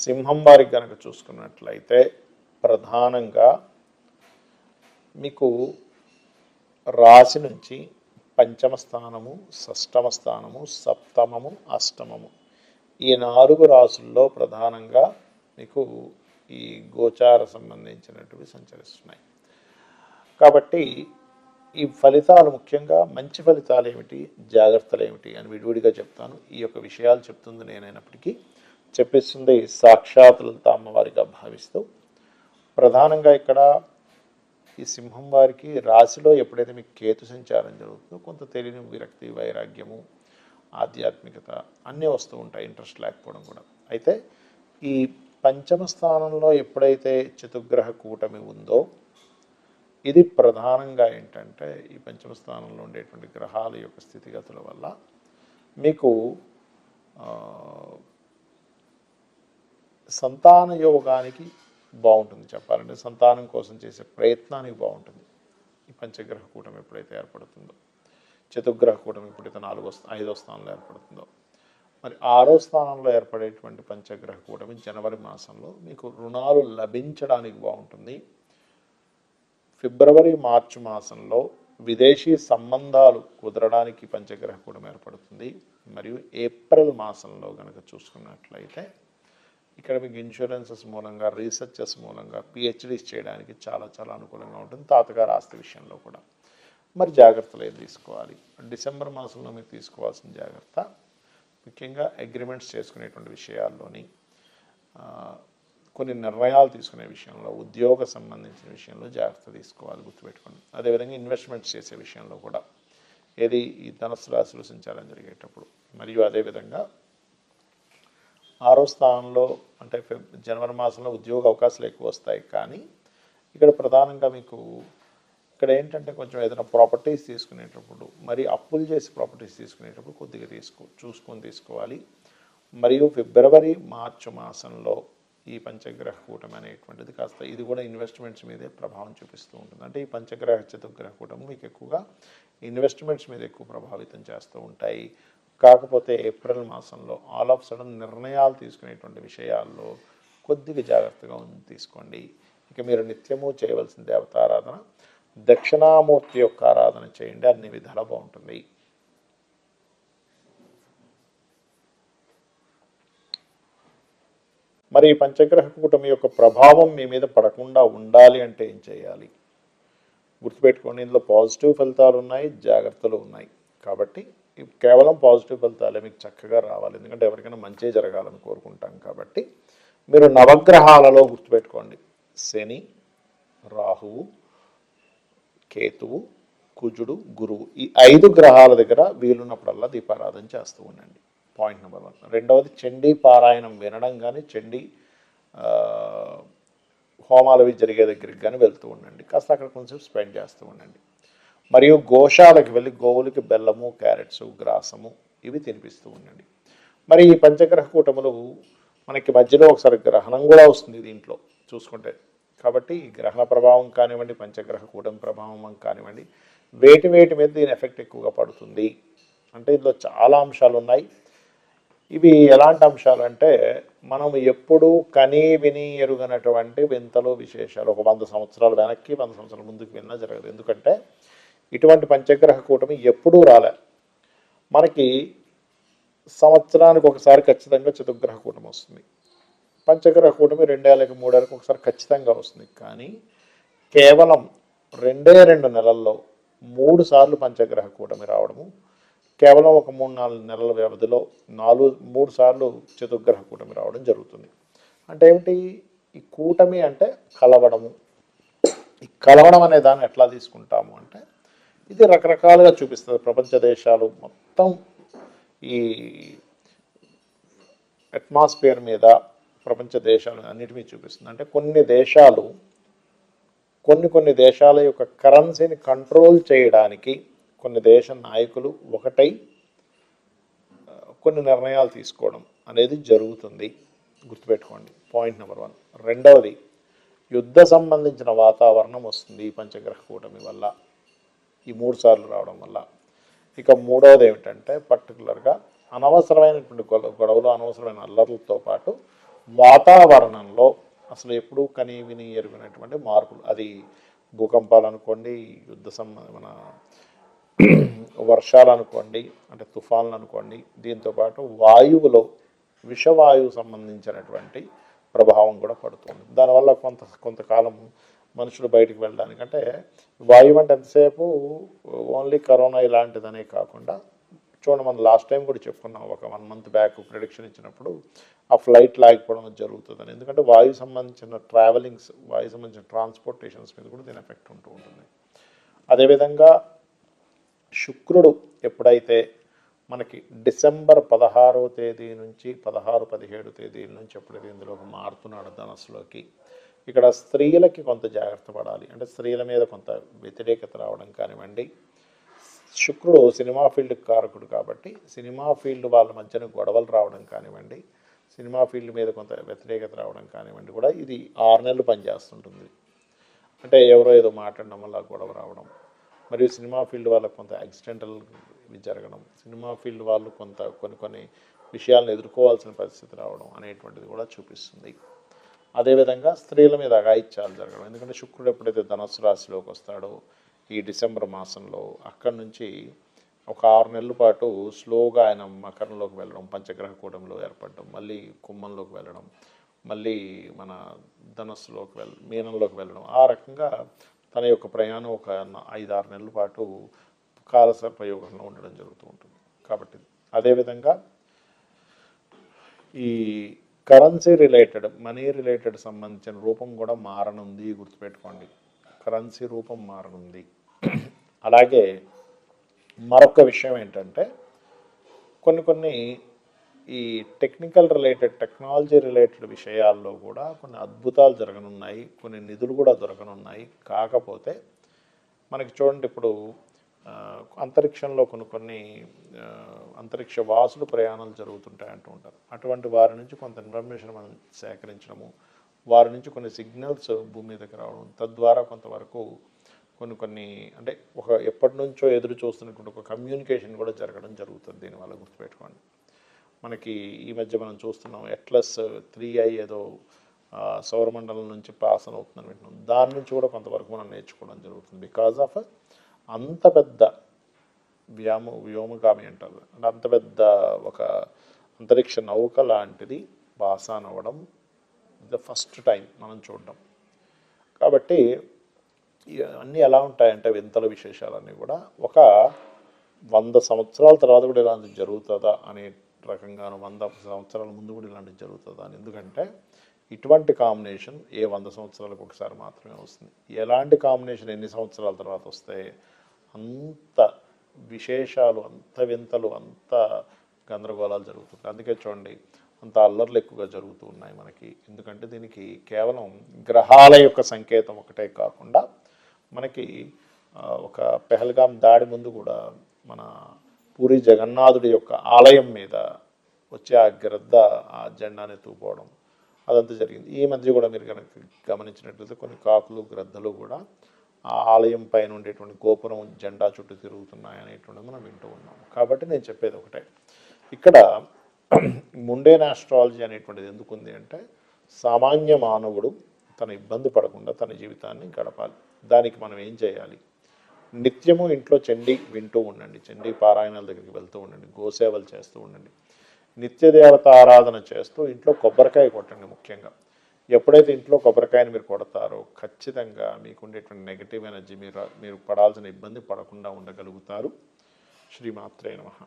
సింహం వారికి కనుక చూసుకున్నట్లయితే ప్రధానంగా మీకు రాశి నుంచి పంచమ స్థానము, షష్టమ స్థానము, సప్తమము, అష్టమము ఈ 4 రాశుల్లో ప్రధానంగా మీకు ఈ గోచార సంబంధించినటువంటి సంచరిస్తున్నాయి. కాబట్టి ఈ ఫలితాలు ముఖ్యంగా మంచి ఫలితాలు ఏమిటి, జాగ్రత్తలు ఏమిటి అని విడివిడిగా చెప్తాను. ఈ యొక్క విషయాలు చెప్తుంది నేనైనప్పటికీ చెప్పిస్తుంది సాక్షాత్ లలిత అమ్మవారిగా భావిస్తూ ప్రధానంగా ఇక్కడ ఈ సింహం వారికి రాశిలో ఎప్పుడైతే మీకు కేతు సంచారం జరుగుతుందో కొంత తెలియని విరక్తి, వైరాగ్యము, ఆధ్యాత్మికత అన్నీ వస్తూ ఉంటాయి, ఇంట్రెస్ట్ లేకపోవడం కూడా. అయితే ఈ పంచమ స్థానంలో ఎప్పుడైతే చతుర్గ్రహ కూటమి ఉందో ఇది ప్రధానంగా ఏంటంటే ఈ పంచమ స్థానంలో ఉండేటువంటి గ్రహాల యొక్క స్థితిగతుల వల్ల మీకు సంతాన యోగానికి బాగుంటుంది. చెప్పాలంటే సంతానం కోసం చేసే ప్రయత్నానికి బాగుంటుంది ఈ పంచగ్రహ కూటమి ఎప్పుడైతే ఏర్పడుతుందో. చతుర్గ్రహ కూటమి ఎప్పుడైతే 5వ స్థానంలో ఏర్పడుతుందో, మరి 6వ స్థానంలో ఏర్పడేటువంటి పంచగ్రహ కూటమి జనవరి మాసంలో మీకు రుణాలు లభించడానికి బాగుంటుంది. ఫిబ్రవరి, మార్చి మాసంలో విదేశీ సంబంధాలు కుదరడానికి పంచగ్రహ కూటమి ఏర్పడుతుంది. మరియు ఏప్రిల్ మాసంలో కనుక చూసుకున్నట్లయితే ఇక్కడ మీకు ఇన్సూరెన్సెస్ మూలంగా, రీసెర్చెస్ మూలంగా పిహెచ్డీస్ చేయడానికి చాలా చాలా అనుకూలంగా ఉంటుంది. తాతగారి ఆస్తి విషయంలో కూడా మరి జాగ్రత్తలు ఏం తీసుకోవాలి, డిసెంబర్ మాసంలో మీరు తీసుకోవాల్సిన జాగ్రత్త ముఖ్యంగా అగ్రిమెంట్స్ చేసుకునేటువంటి విషయాల్లోని, కొన్ని నిర్ణయాలు తీసుకునే విషయంలో, ఉద్యోగ సంబంధించిన విషయంలో జాగ్రత్త తీసుకోవాలి, గుర్తుపెట్టుకోండి. అదేవిధంగా ఇన్వెస్ట్మెంట్స్ చేసే విషయంలో కూడా ఏది ఈ ధనుసు రాశిలో సంచారం జరిగేటప్పుడు. మరియు అదేవిధంగా 6వ స్థానంలో అంటే జనవరి మాసంలో ఉద్యోగ అవకాశాలు ఎక్కువ వస్తాయి. కానీ ఇక్కడ ప్రధానంగా మీకు ఇక్కడ ఏంటంటే కొంచెం ఏదైనా ప్రాపర్టీస్ తీసుకునేటప్పుడు, మరి అప్పులు చేసి ప్రాపర్టీస్ తీసుకునేటప్పుడు కొద్దిగా చూసుకొని తీసుకోవాలి. మరియు ఫిబ్రవరి, మార్చి మాసంలో ఈ పంచగ్రహ కూటమి అనేటువంటిది కాస్త ఇది కూడా ఇన్వెస్ట్మెంట్స్ మీదే ప్రభావం చూపిస్తూ ఉంటుంది. అంటే ఈ పంచగ్రహ చతుర్గ్రహ కూటమి మీకు ఎక్కువగా ఇన్వెస్ట్మెంట్స్ మీద ఎక్కువ ప్రభావితం చేస్తూ ఉంటాయి. కాకపోతే ఏప్రిల్ మాసంలో ఆల్ ఆఫ్ సడన్ నిర్ణయాలు తీసుకునేటువంటి విషయాల్లో కొద్దిగా జాగ్రత్తగా తీసుకోండి. ఇక మీరు నిత్యము చేయవలసిన దేవతారాధన దక్షిణామూర్తి యొక్క ఆరాధన చేయండి, అన్ని విధాలా బాగుంటుంది. మరి ఈ పంచగ్రహ కూటమి యొక్క ప్రభావం మీ మీద పడకుండా ఉండాలి అంటే ఏం చేయాలి గుర్తుపెట్టుకోండి. ఇందులో పాజిటివ్ ఫలితాలు ఉన్నాయి, జాగ్రత్తలు ఉన్నాయి. కాబట్టి కేవలం పాజిటివ్ ఫలితాలే మీకు చక్కగా రావాలి, ఎందుకంటే ఎవరికైనా మంచి జరగాలని కోరుకుంటాం. కాబట్టి మీరు నవగ్రహాలలో గుర్తుపెట్టుకోండి, శని, రాహువు, కేతువు, కుజుడు, గురువు ఈ 5 గ్రహాల దగ్గర వీలున్నప్పుడల్లా దీపారాధన చేస్తూ ఉండండి. Point number 1. రెండవది చండీ పారాయణం వినడం కానీ, చండీ హోమాలు అవి జరిగే దగ్గరికి కానీ వెళ్తూ ఉండండి. కాస్త అక్కడ కొంచెం స్పెండ్ చేస్తూ ఉండండి. మరియు గోశాలకు వెళ్ళి గోవులకి బెల్లము, క్యారెట్స్, గ్రాసము ఇవి తినిపిస్తూ ఉండండి. మరి ఈ పంచగ్రహ కూటములు మనకి మధ్యలో ఒకసారి గ్రహణం కూడా వస్తుంది దీంట్లో చూసుకుంటే. కాబట్టి ఈ గ్రహణ ప్రభావం కానివ్వండి, పంచగ్రహ కూటమి ప్రభావం కానివ్వండి, వేటి మీద దీని ఎఫెక్ట్ ఎక్కువగా పడుతుంది అంటే ఇందులో చాలా అంశాలు ఉన్నాయి. ఇవి ఎలాంటి అంశాలు అంటే మనం ఎప్పుడూ కనీ విని ఎరుగనటువంటి వింతలు, విశేషాలు ఒక 100 సంవత్సరాలు వెనక్కి, 100 సంవత్సరాల ముందుకు వెళ్ళినా జరగదు. ఎందుకంటే ఇటువంటి పంచగ్రహ కూటమి ఎప్పుడూ రాలే. మనకి సంవత్సరానికి ఒకసారి ఖచ్చితంగా చతుర్గ్రహ కూటమి వస్తుంది. పంచగ్రహ కూటమి 2 ఏళ్ళకి 3 ఏళ్ళకి ఒకసారి ఖచ్చితంగా వస్తుంది. కానీ కేవలం 2 నెలల్లో 3 సార్లు పంచగ్రహ కూటమి రావడము, కేవలం ఒక 3-4 నెలల వ్యవధిలో 3 సార్లు చతుర్గ్రహ కూటమి రావడం జరుగుతుంది. అంటే ఏమిటి ఈ కూటమి అంటే కలవడము. ఈ కలవడం అనే దాన్ని ఎట్లా తీసుకుంటాము అంటే ఇది రకరకాలుగా చూపిస్తుంది. ప్రపంచ దేశాలు మొత్తం ఈ అట్మాస్ఫియర్ మీద ప్రపంచ దేశాలు అన్నిటి చూపిస్తుంది. అంటే కొన్ని దేశాల యొక్క కరెన్సీని కంట్రోల్ చేయడానికి కొన్ని దేశ నాయకులు ఒకటై కొన్ని నిర్ణయాలు తీసుకోవడం అనేది జరుగుతుంది, గుర్తుపెట్టుకోండి. Point number 1. రెండవది యుద్ధ సంబంధించిన వాతావరణం వస్తుంది ఈ పంచగ్రహ కూటమి వల్ల, ఈ 3 సార్లు రావడం వల్ల. ఇక మూడవది ఏమిటంటే పర్టికులర్గా అనవసరమైనటువంటి గొడవలు, అనవసరమైన అల్లర్లతో పాటు వాతావరణంలో అసలు ఎప్పుడూ కని విని ఎరుగినటువంటి మార్పులు, అది భూకంపాలు అనుకోండి, మన వర్షాలు అనుకోండి, అంటే తుఫాన్లు అనుకోండి, దీంతోపాటు వాయువులో విషవాయువు సంబంధించినటువంటి ప్రభావం కూడా పడుతుంది. దానివల్ల కొంతకాలం మనుషులు బయటికి వెళ్ళడానికి, అంటే వాయువు అంటే ఎంతసేపు ఓన్లీ కరోనా ఇలాంటిదనే కాకుండా చూడండి, మనం లాస్ట్ టైం కూడా చెప్పుకున్నాం, ఒక 1 మంత్ బ్యాక్ ప్రిడిక్షన్ ఇచ్చినప్పుడు ఆ ఫ్లైట్ లాగిపోవడం జరుగుతుందని. ఎందుకంటే వాయు సంబంధించిన ట్రావెలింగ్స్, వాయు సంబంధించిన ట్రాన్స్పోర్టేషన్స్ మీద కూడా దీని ఎఫెక్ట్ ఉంటూ ఉంటుంది. అదేవిధంగా శుక్రుడు ఎప్పుడైతే మనకి డిసెంబర్ 16వ తేదీ నుంచి 16-17 తేదీల నుంచి ఎప్పుడైతే ఇందులోకి మారుతున్నాడు ధనస్సులోకి, ఇక్కడ స్త్రీలకి కొంత జాగ్రత్త పడాలి. అంటే స్త్రీల మీద కొంత వ్యతిరేకత రావడం కానివ్వండి, శుక్రుడు సినిమా ఫీల్డ్కి కారకుడు కాబట్టి సినిమా ఫీల్డ్ వాళ్ళ మధ్యన గొడవలు రావడం కానివ్వండి, సినిమా ఫీల్డ్ మీద కొంత వ్యతిరేకత రావడం కానివ్వండి కూడా ఇది 6 నెలలు పనిచేస్తుంటుంది. అంటే ఎవరో ఏదో మాట్లాడడం వల్ల గొడవ రావడం, మరియు సినిమా ఫీల్డ్ వాళ్ళకు కొంత యాక్సిడెంటల్ జరగడం, సినిమా ఫీల్డ్ వాళ్ళు కొన్ని విషయాలను ఎదుర్కోవాల్సిన పరిస్థితి రావడం అనేటువంటిది కూడా చూపిస్తుంది. అదేవిధంగా స్త్రీల మీద అఘాయిత్యాలు జరగడం, ఎందుకంటే శుక్రుడు ఎప్పుడైతే ధనుస్సు రాశిలోకి వస్తాడో ఈ డిసెంబర్ మాసంలో, అక్కడి నుంచి ఒక 6 నెలల పాటు స్లోగా ఆయన మకరంలోకి వెళ్ళడం, పంచగ్రహ కూటంలో ఏర్పడడం, మళ్ళీ కుంభంలోకి వెళ్ళడం, మళ్ళీ మన ధనస్సులోకి మీనంలోకి వెళ్ళడం, ఆ రకంగా తన యొక్క ప్రయాణం ఒక 5-6 నెలల పాటు కాలసర్పయోగంలో ఉండడం జరుగుతూ ఉంటుంది. కాబట్టి అదేవిధంగా ఈ కరెన్సీ రిలేటెడ్, మనీ రిలేటెడ్ సంబంధించిన రూపం కూడా మారనుంది, గుర్తుపెట్టుకోండి. కరెన్సీ రూపం మారనుంది. అలాగే మరొక విషయం ఏంటంటే కొన్ని ఈ టెక్నికల్ రిలేటెడ్, టెక్నాలజీ రిలేటెడ్ విషయాల్లో కూడా కొన్ని అద్భుతాలు జరగనున్నాయి, కొన్ని నిధులు కూడా దొరకనున్నాయి. కాకపోతే మనకి చూడండి, ఇప్పుడు అంతరిక్షంలో కొన్ని అంతరిక్ష వాసులు ప్రయాణాలు జరుగుతుంటాయి అంటూ ఉంటారు. అటువంటి వారి నుంచి కొంత ఇన్ఫర్మేషన్ మనం సేకరించడము, వారి నుంచి కొన్ని సిగ్నల్స్ భూమి మీదకి రావడం, తద్వారా కొంతవరకు కొన్ని అంటే ఎప్పటి నుంచో ఎదురు చూస్తున్నటువంటి ఒక కమ్యూనికేషన్ కూడా జరగడం జరుగుతుంది. దీనివల్ల గుర్తుపెట్టుకోండి, మనకి ఈ మధ్య మనం చూస్తున్నాం ఎట్లస్ 3i ఏదో సౌరమండలం నుంచి పాసన అవుతుందని వింటున్నాం. దాని నుంచి కూడా కొంతవరకు మనం నేర్చుకోవడం జరుగుతుంది. బికాజ్ ఆఫ్ అంత పెద్ద వ్యోమగామి అంటారు, అంటే అంత పెద్ద ఒక అంతరిక్ష నౌక లాంటిది పాసాన్ అవ్వడం ద ఫస్ట్ టైం మనం చూడడం. కాబట్టి అన్నీ ఎలా ఉంటాయంటే వింతల విశేషాలన్నీ కూడా ఒక 100 సంవత్సరాల తర్వాత కూడా ఇలాంటివి జరుగుతుందా అనే రకంగాను, 100 సంవత్సరాల ముందు కూడా ఇలాంటివి జరుగుతుందా అని. ఎందుకంటే ఇటువంటి కాంబినేషన్ 100 సంవత్సరాలకు ఒకసారి మాత్రమే వస్తుంది. ఎలాంటి కాంబినేషన్ ఎన్ని సంవత్సరాల తర్వాత వస్తాయి, అంత విశేషాలు, అంత వింతలు, అంత గందరగోళాలు జరుగుతుంటాయి. అందుకే చూడండి, అంత అల్లర్లు ఎక్కువగా జరుగుతూ ఉన్నాయి మనకి. ఎందుకంటే దీనికి కేవలం గ్రహాల యొక్క సంకేతం ఒకటే కాకుండా మనకి ఒక పెహల్గాం దాడి ముందు కూడా మన పూరి జగన్నాథుడి యొక్క ఆలయం మీద వచ్చి ఆ గ్రద్ద ఆ జెండాని ఎత్తుకుపోవడం అదంతా జరిగింది. ఈ మధ్య కూడా మీరు కనుక గమనించినట్లయితే కొన్ని కాకులు, గ్రద్దలు కూడా ఆ ఆలయం పైన ఉండేటువంటి గోపురం జెండా చుట్టూ తిరుగుతున్నాయి అనేటువంటిది మనం వింటూ ఉన్నాం. కాబట్టి నేను చెప్పేది ఒకటే, ఇక్కడ ముండేన్ ఆస్ట్రాలజీ అనేటువంటిది ఎందుకు ఉంది అంటే, సామాన్య మానవుడు తన ఇబ్బంది పడకుండా తన జీవితాన్ని గడపాలి. దానికి మనం ఏం చేయాలి, నిత్యము ఇంట్లో చండీ వింటూ ఉండండి, చండీ పారాయణాల దగ్గరికి వెళ్తూ ఉండండి, గోసేవలు చేస్తూ ఉండండి, నిత్య దేవత ఆరాధన చేస్తూ ఇంట్లో కొబ్బరికాయ కొట్టండి. ముఖ్యంగా ఎప్పుడైతే ఇంట్లో కొబ్బరికాయని మీరు కొడతారో ఖచ్చితంగా మీకు ఉండేటువంటి నెగిటివ్ ఎనర్జీ, మీరు పడాల్సిన ఇబ్బంది పడకుండా ఉండగలుగుతారు. శ్రీమాత్రే నమః.